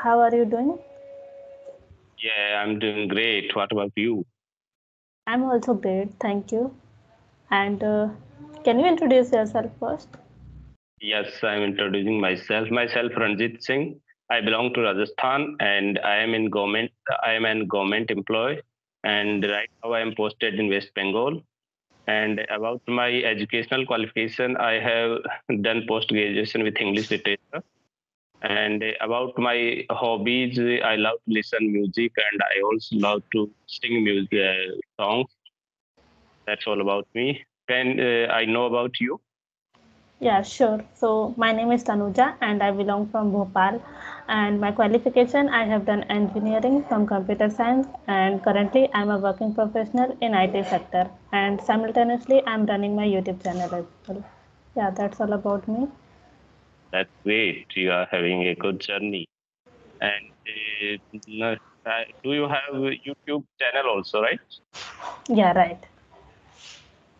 how are you doing? Yeah, I'm doing great. What about you? I'm also great, thank you. And can you introduce yourself first? Yes, I'm introducing myself. Myself, Ranjit Singh. I belong to Rajasthan, and I am in government. I am an government employee, and right now I am posted in West Bengal. And about my educational qualification, I have done post graduation with English literature. And about my hobbies, I love to listen music, and I also love to sing music songs. That's all about me. Can I know about you? Yeah, sure. So my name is Tanuja and I belong from Bhopal. And my qualification, I have done engineering from computer science, and currently I'm a working professional in IT sector. And simultaneously, I'm running my YouTube channel as well. Yeah, that's all about me. That's great. You are having a good journey. And do you have a YouTube channel also, right? Yeah, right.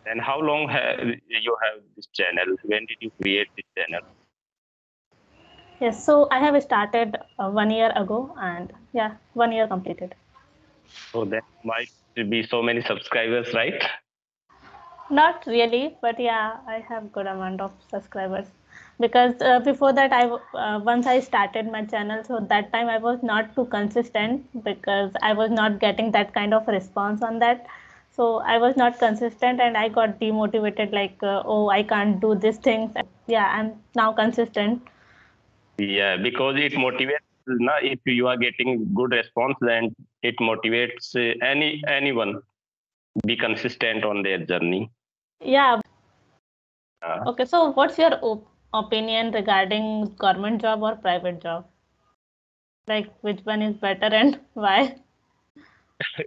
And how long have you have this channel? When did you create this channel? Yes, so I have started 1 year ago, and yeah, 1 year completed. So that might be so many subscribers, right? Not really, but yeah, I have good amount of subscribers because before that, once I started my channel, so that time I was not too consistent because I was not getting that kind of response on that. So I was not consistent, and I got demotivated. Like, oh, I can't do these things. Yeah, I'm now consistent. Yeah, because it motivates. Na, if you are getting good response, then it motivates anyone be consistent on their journey. Yeah. Uh, Okay. So, what's your opinion regarding government job or private job? Like, which one is better and why?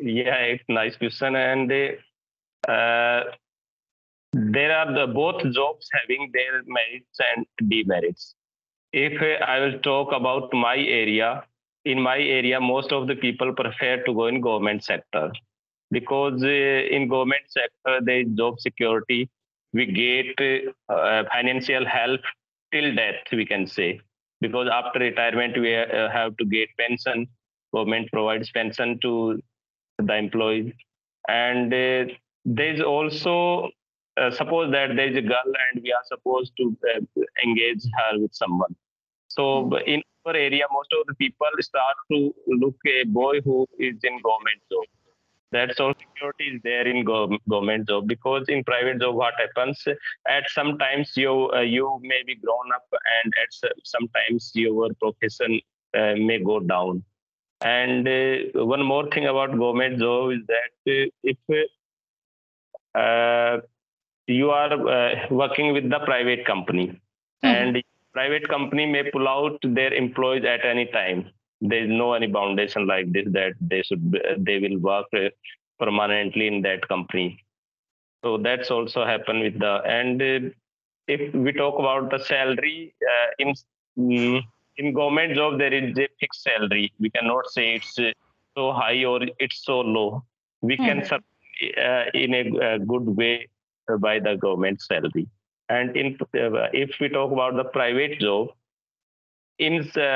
yeah, it's nice question, and uh, there are both jobs having their merits and demerits. If I will talk about my area, in my area, most of the people prefer to go in government sector because in government sector there is job security. We get financial help till death, we can say, because after retirement we have to get pension. Government provides pension to the employees, and there is also suppose that there is a girl and we are supposed to engage her with someone. So in our area, most of the people start to look a boy who is in government job. That's all security is there in government job, because in private job what happens, at sometimes you may be grown up, and at sometimes your profession may go down. And one more thing about government job is that if uh, you are working with the private company, Mhm. and private company may pull out their employees at any time. There is no any foundation like this that they will work permanently in that company. So that's also happen with the, and if we talk about the salary mm, in government job, there is a fixed salary. We cannot say it's so high or it's so low. We can Mhm. in a good way by the government salary. And in if we talk about the private job, in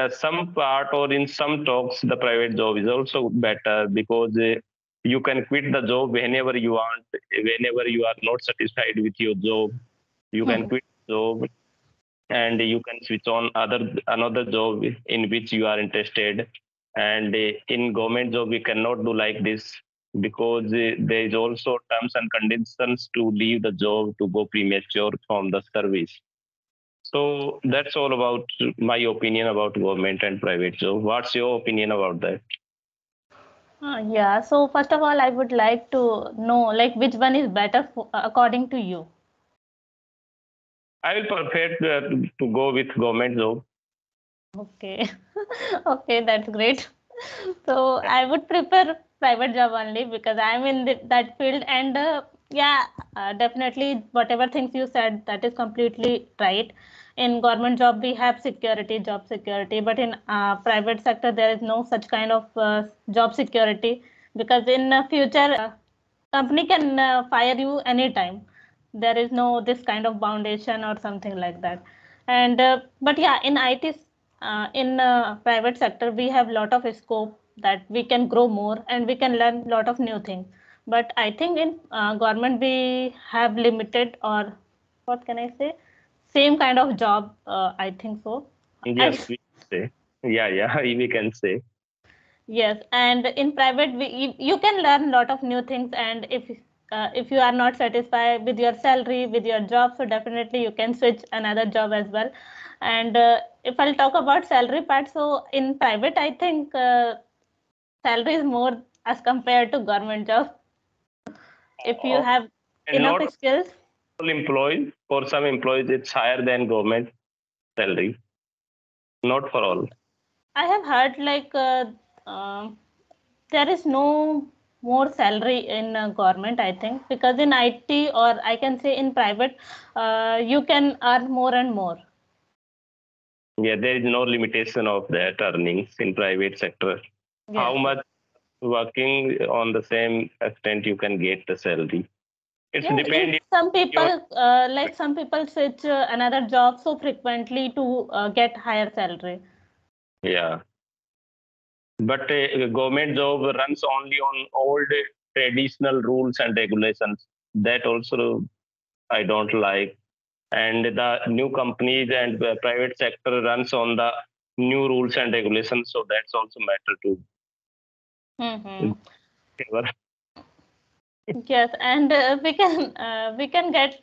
some part or in some talks, the private job is also better because you can quit the job whenever you want. Whenever you are not satisfied with your job, you can Mhm. quit the job, and you can switch on another job in which you are interested. And in government job we cannot do like this, because there is also terms and conditions to leave the job to go premature from the service. So that's all about my opinion about government and private job. What's your opinion about that? Yeah, so first of all, I would like to know like which one is better according to you. I will prefer to go with government job. Okay, okay, that's great. So I would prefer private job only because I'm in that field, and yeah, definitely whatever things you said, that is completely right. In government job we have security, job security, but in private sector there is no such kind of job security, because in future company can fire you anytime. There is no this kind of foundation or something like that. And but yeah, in IT in private sector we have lot of scope that we can grow more and we can learn lot of new things. But I think in government we have limited, or what can I say, same kind of job. I think so. I Yes, we can say. Yeah, yeah, we can say. Yes, and in private, you can learn a lot of new things. And if you are not satisfied with your salary, with your job, so definitely you can switch another job as well. And if I'll talk about salary part, so in private, I think salary is more as compared to government job. If you Uh, have and enough not skills, all employees. For some employees, it's higher than government salary. Not for all. I have heard like um there is no more salary in government, I think, because in IT, or I can say in private, you can earn more and more. Yeah, there is no limitation of that earnings in private sector. Yes, How yes. much working on the same extent you can get the salary. It's Yes, in depending some on people, like some people switch another job so frequently to get higher salary. yeah. But a government job runs only on old traditional rules and regulations. That also I don't like. And the new companies and the private sector runs on the new rules and regulations. So that's also matter to Mm-hmm. favor. Yes, and we can get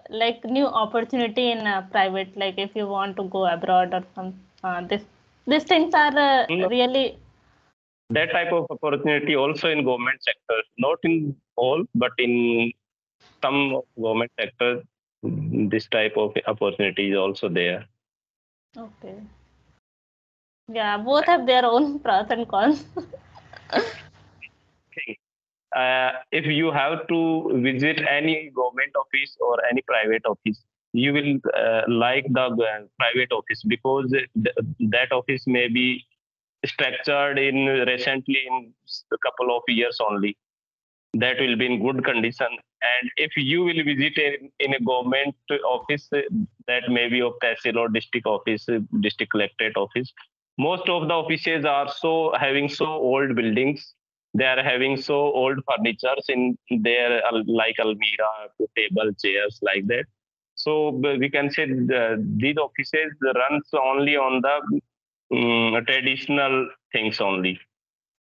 like new opportunity in private, like if you want to go abroad or some these things are No, really. that type of opportunity also in government sector, not in all, but in some government sectors, this type of opportunity is also there. Okay. Yeah, both have their own pros and cons. If you have to visit any government office or any private office, you will like the private office because that office may be structured in recently in a couple of years only. That will be in good condition. And if you will visit in a government office, that may be of tehsil or district office, district collectorate office, most of the offices are so having so old buildings. They are having so old furnitures in there, like almira, table, chairs, like that. So we can say these offices runs only on the traditional things only.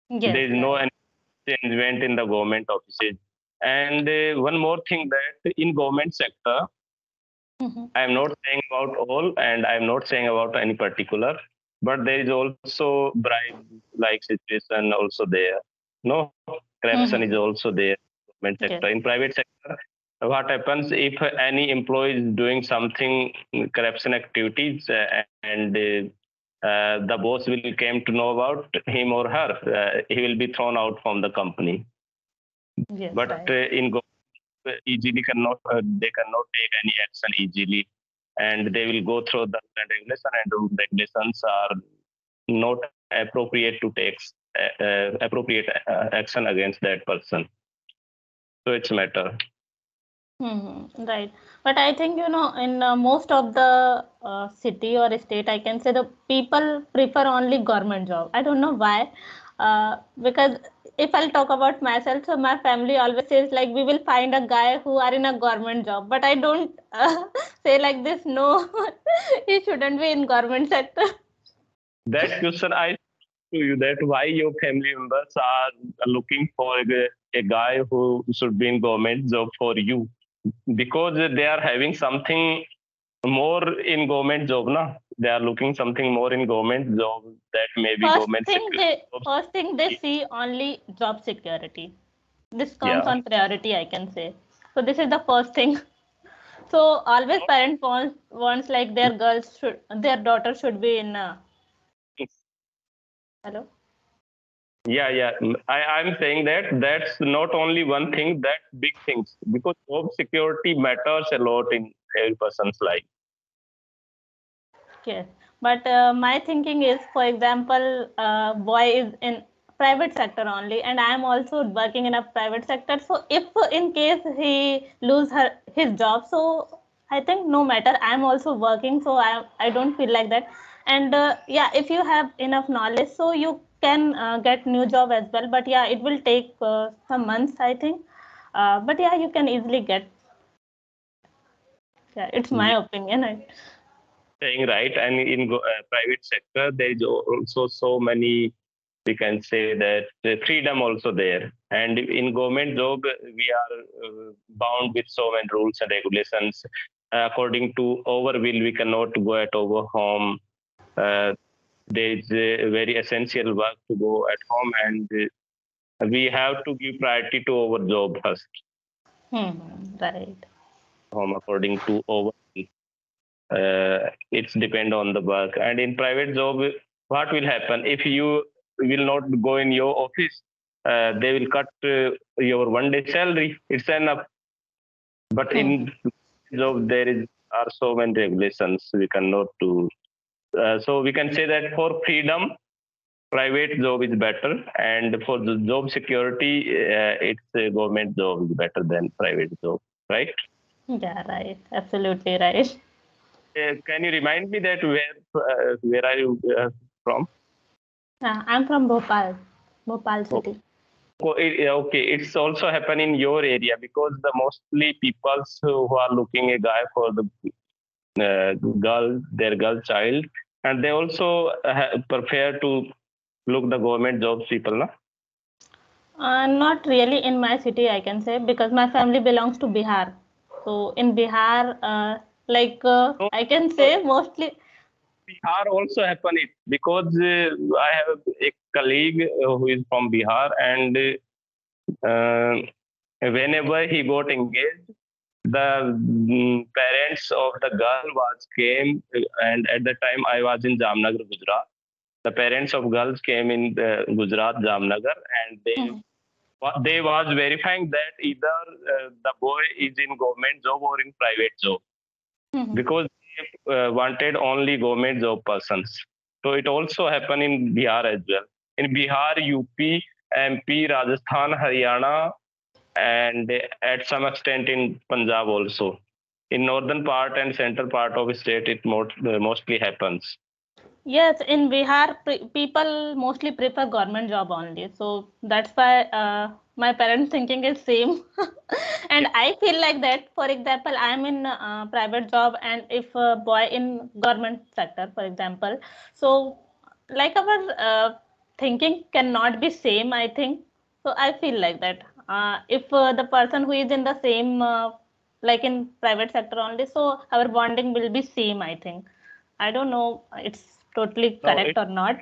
Yes, There is no right. changement in the government offices. And one more thing that in government sector, Mm-hmm. I am not saying about all, and I am not saying about any particular, but there is also bribe like situation also there. No, corruption is Mm-hmm. also there. Government Yes. sector. In private sector, what happens if any employee is doing something corruption activities and the boss will came to know about him or her, he will be thrown out from the company. Yes, But right. in easily cannot they cannot take any action easily, and they will go through the regulation, and the regulations are not appropriate to take appropriate action against that person. So it's matter. Mm-hmm. Right. But I think, in most of the city or state, I can say the people prefer only government job. I don't know why. Because if I'll talk about myself, so my family always says like we will find a guy who are in a government job. But I don't say like this. No, he shouldn't be in government sector. That question I to you, that why your family members are looking for a guy who should be in government job for you, because they are having something more in government job, na? They are looking something more in government job, that may be government jobs. First thing they see only job security. This comes Yeah. on priority, I can say. So this is the first thing. So always parent wants like their daughter should be in. Hello. Yeah, yeah. I'm saying that that's not only one thing, that big things, because job security matters a lot in every person's life. Yes, but my thinking is, for example, boy is in private sector only, and I am also working in a private sector. So if in case he lose his job, so I think no matter, I am also working, so I don't feel like that. And yeah, if you have enough knowledge, so you can get new job as well. But yeah, it will take some months, I think. But yeah, you can easily get. Yeah, it's my Yeah, opinion. saying right. And in private sector, there is also so many, we can say that freedom also there. And in government job, we are bound with so many rules and regulations. According to our will, we cannot go at our home. Uh, there is a very essential work to go at home, and we have to give priority to our job first, Right. home according to our will. It's depend on the work. And in private job, what will happen if you will not go in your office? They will cut your 1 day salary. It's enough. But Hmm. in job, there is are so many regulations we cannot do. So we can say that for freedom, private job is better, and for the job security, it's a government job is better than private job, right? Yeah, right. Absolutely right. Can you remind me that where are you from? I'm from Bhopal, Bhopal city. Okay, it's also happen in your area because the mostly people who are looking a guy for the their girl child, and they also prefer to look the government jobs people, na? Not really in my city, I can say, because my family belongs to Bihar. So in Bihar, So I can uh, say mostly. Bihar also happen it because I have a colleague who is from Bihar, and uh, whenever he got engaged, the parents of the girl was came, and at the time I was in Jamnagar, Gujarat. The parents of girls came in Gujarat, Jamnagar, and Hmm. they was verifying that either the boy is in government job or in private job, Hmm. because they wanted only government job persons. So it also happened in Bihar as well. In Bihar, UP, MP, Rajasthan, Haryana, and at some extent in Punjab also. In northern part and central part of state, it mostly happens. Yes, in Bihar, people mostly prefer government job only. So that's why my parents' thinking is same. And Yeah, I feel like that. For example, I'm in private job, and if a boy in government sector, for example, so like our thinking cannot be same, I think. So I feel like that. If the person who is in the same, like in private sector only, so our bonding will be same, I think. I don't know it's totally no, correct or not.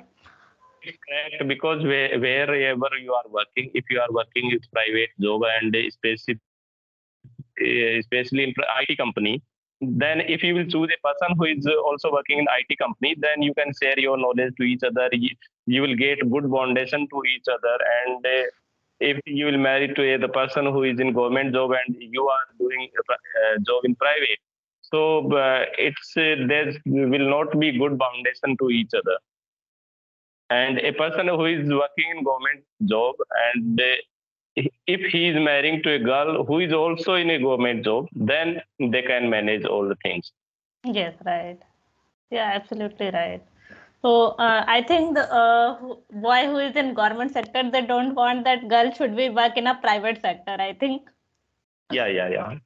it's correct because wherever you are working, if you are working with private job and especially in IT company, then if you will choose a person who is also working in IT company, then you can share your knowledge to each other. You will get good foundation to each other, and if you will marry to the person who is in government job and you are doing a job in private, so it's there will not be good foundation to each other. And a person who is working in government job, and if he is marrying to a girl who is also in a government job, then they can manage all the things. Yes, right. Yeah, absolutely right. So I think the boy who is in government sector, they don't want that girl should be work in a private sector, I think. Yeah.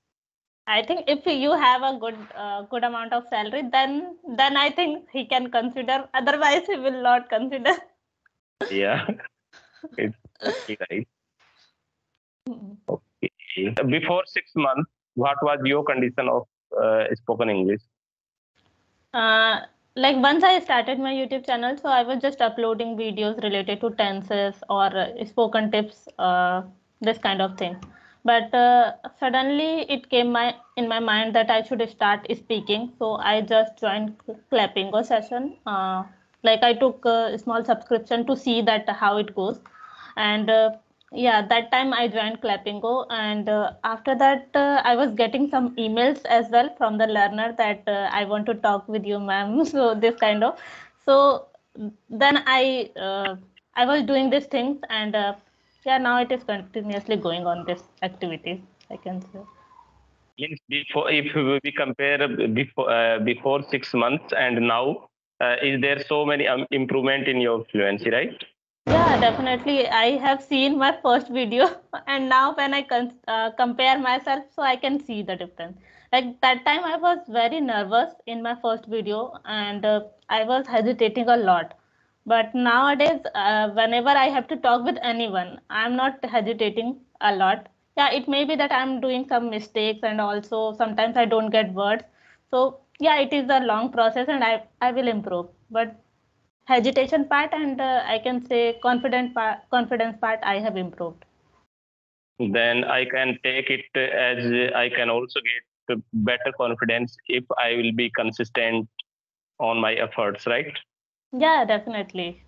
I think if you have a good amount of salary, then I think he can consider. Otherwise, he will not consider. Yeah, it's totally right. Okay. Before 6 months, what was your condition of spoken English? Uh, like once I started my YouTube channel, so I was just uploading videos related to tenses or spoken tips, this kind of thing. But suddenly it came my in my mind that I should start speaking. So I just joined clapingo session. Like I took a small subscription to see that how it goes, and yeah, that time I joined clapingo, and after that I was getting some emails as well from the learner that I want to talk with you, ma'am. So this kind of, so then I was doing these things, and yeah, now it is continuously going on this activity, I can say. Means before, if we compare before 6 months and now, is there so many improvement in your fluency, right? Yeah, definitely. I have seen my first video, and now when I compare myself, so I can see the difference. Like that time, I was very nervous in my first video, and I was hesitating a lot. But nowadays, whenever I have to talk with anyone, I'm not hesitating a lot. Yeah, it may be that I'm doing some mistakes, and also sometimes I don't get words. So yeah, it is a long process, and I will improve. But hesitation part and I can say confidence part I have improved. Then I can take it as I can also get better confidence if I will be consistent on my efforts, right? Yeah, definitely.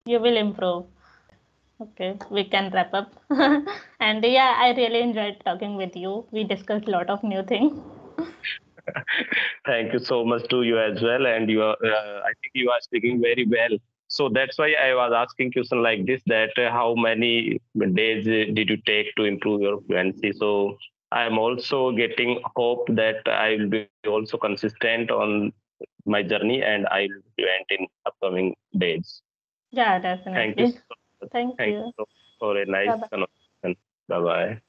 You will improve. Okay, we can wrap up. And yeah, I really enjoyed talking with you. We discussed a lot of new things. Thank you so much to you as well. And you are, I think you are speaking very well. So that's why I was asking question like this: that how many days did you take to improve your fluency? So I am also getting hope that I will be also consistent on my journey and I will be fluent in upcoming days. Yeah, Thank you definitely. so much. Thank Thank you you. so much for a nice Bye bye. conversation. Bye bye.